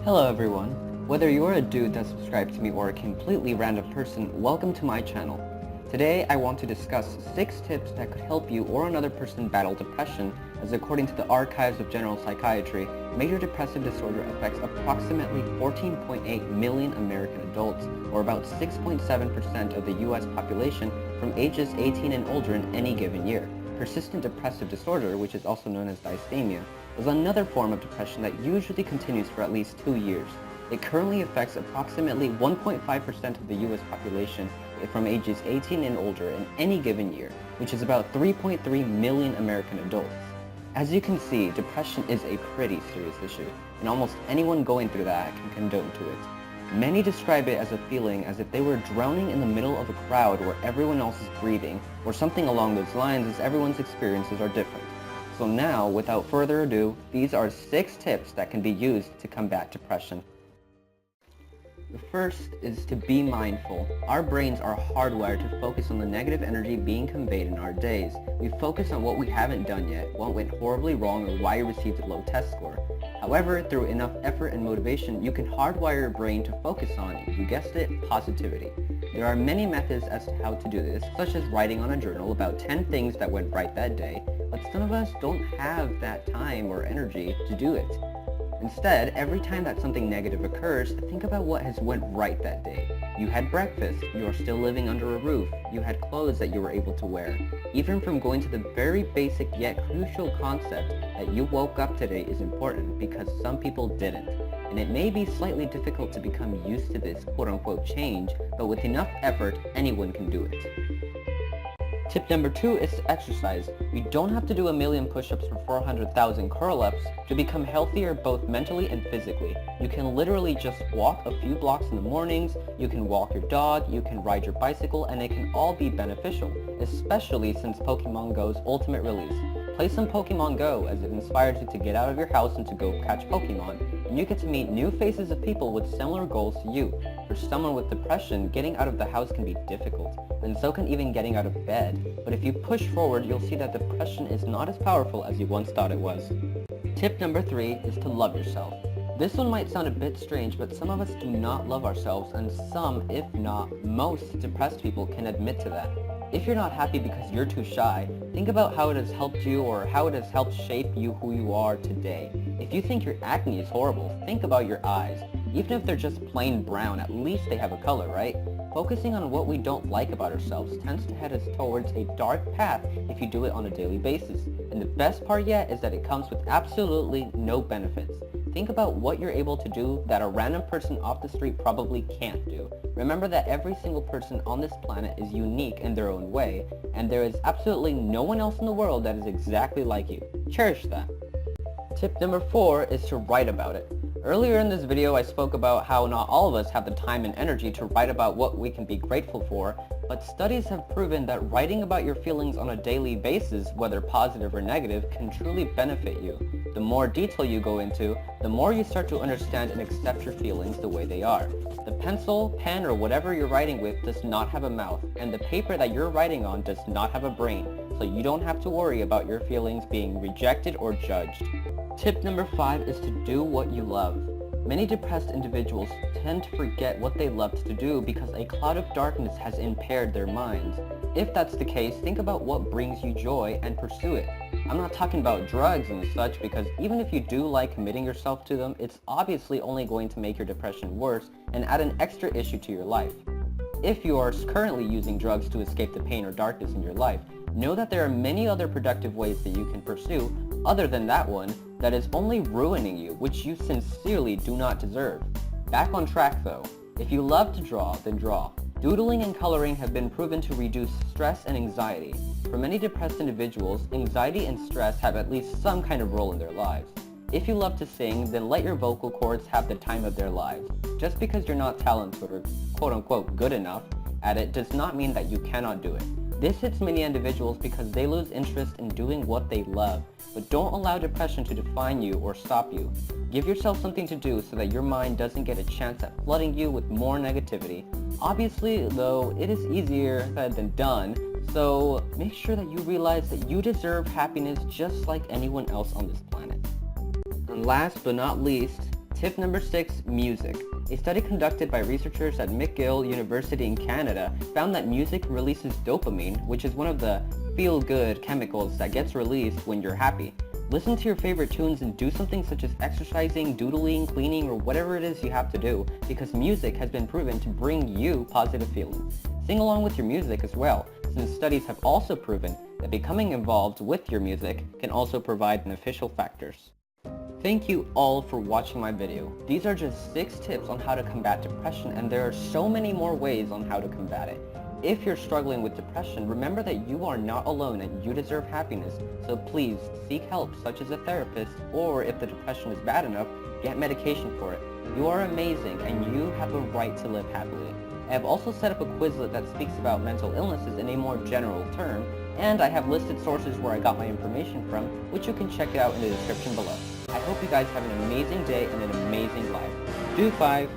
Hello everyone. Whether you're a dude that subscribes to me or a completely random person, welcome to my channel. Today I want to discuss 6 tips that could help you or another person battle depression, as according to the Archives of General Psychiatry, major depressive disorder affects approximately 14.8 million American adults, or about 6.7% of the US population from ages 18 and older in any given year. Persistent depressive disorder, which is also known as dysthymia, is another form of depression that usually continues for at least 2 years. It currently affects approximately 1.5% of the US population from ages 18 and older in any given year, which is about 3.3 million American adults. As you can see, depression is a pretty serious issue, and almost anyone going through that can condone to it. Many describe it as a feeling as if they were drowning in the middle of a crowd where everyone else is breathing, or something along those lines, as everyone's experiences are different. So now, without further ado, these are 6 tips that can be used to combat depression. The first is to be mindful. Our brains are hardwired to focus on the negative energy being conveyed in our days. We focus on what we haven't done yet, what went horribly wrong, or why you received a low test score. However, through enough effort and motivation, you can hardwire your brain to focus on, you guessed it, positivity. There are many methods as to how to do this, such as writing on a journal about 10 things that went right that day, but some of us don't have that time or energy to do it. Instead, every time that something negative occurs, think about what has went right that day. You had breakfast, you are still living under a roof, you had clothes that you were able to wear. Even from going to the very basic yet crucial concept that you woke up today is important, because some people didn't. And it may be slightly difficult to become used to this quote-unquote change, but with enough effort, anyone can do it. Tip number 2 is to exercise. You don't have to do a million push-ups or 400,000 curl-ups to become healthier both mentally and physically. You can literally just walk a few blocks in the mornings, you can walk your dog, you can ride your bicycle, and it can all be beneficial, especially since Pokemon Go's ultimate release. Play some Pokemon Go, as it inspires you to get out of your house and to go catch Pokemon, and you get to meet new faces of people with similar goals to you. For someone with depression, getting out of the house can be difficult, and so can even getting out of bed. But if you push forward, you'll see that depression is not as powerful as you once thought it was. Tip number 3 is to love yourself. This one might sound a bit strange, but some of us do not love ourselves, and some, if not most, depressed people can admit to that. If you're not happy because you're too shy, think about how it has helped you or how it has helped shape you who you are today. If you think your acne is horrible, think about your eyes. Even if they're just plain brown, at least they have a color, right? Focusing on what we don't like about ourselves tends to head us towards a dark path if you do it on a daily basis. And the best part yet is that it comes with absolutely no benefits. Think about what you're able to do that a random person off the street probably can't do. Remember that every single person on this planet is unique in their own way, and there is absolutely no one else in the world that is exactly like you. Cherish that. Tip number 4 is to write about it. Earlier in this video, I spoke about how not all of us have the time and energy to write about what we can be grateful for, but studies have proven that writing about your feelings on a daily basis, whether positive or negative, can truly benefit you. The more detail you go into, the more you start to understand and accept your feelings the way they are. The pencil, pen, or whatever you're writing with does not have a mouth, and the paper that you're writing on does not have a brain, so you don't have to worry about your feelings being rejected or judged. Tip number 5 is to do what you love. Many depressed individuals tend to forget what they loved to do because a cloud of darkness has impaired their minds. If that's the case, think about what brings you joy and pursue it. I'm not talking about drugs and such, because even if you do like committing yourself to them, it's obviously only going to make your depression worse and add an extra issue to your life. If you are currently using drugs to escape the pain or darkness in your life, know that there are many other productive ways that you can pursue other than that one that is only ruining you, which you sincerely do not deserve. Back on track though. If you love to draw, then draw. Doodling and coloring have been proven to reduce stress and anxiety. For many depressed individuals, anxiety and stress have at least some kind of role in their lives. If you love to sing, then let your vocal cords have the time of their lives. Just because you're not talented or quote-unquote good enough at it does not mean that you cannot do it. This hits many individuals because they lose interest in doing what they love, but don't allow depression to define you or stop you. Give yourself something to do so that your mind doesn't get a chance at flooding you with more negativity. Obviously, though, it is easier said than done, so make sure that you realize that you deserve happiness just like anyone else on this planet. And last but not least, Tip number 6, music. A study conducted by researchers at McGill University in Canada found that music releases dopamine, which is one of the feel-good chemicals that gets released when you're happy. Listen to your favorite tunes and do something such as exercising, doodling, cleaning, or whatever it is you have to do, because music has been proven to bring you positive feelings. Sing along with your music as well, since studies have also proven that becoming involved with your music can also provide beneficial factors. Thank you all for watching my video. These are just 6 tips on how to combat depression, and there are so many more ways on how to combat it. If you're struggling with depression, remember that you are not alone and you deserve happiness, so please seek help such as a therapist, or if the depression is bad enough, get medication for it. You are amazing and you have a right to live happily. I have also set up a Quizlet that speaks about mental illnesses in a more general term, and I have listed sources where I got my information from, which you can check out in the description below. I hope you guys have an amazing day and an amazing life. Do 5.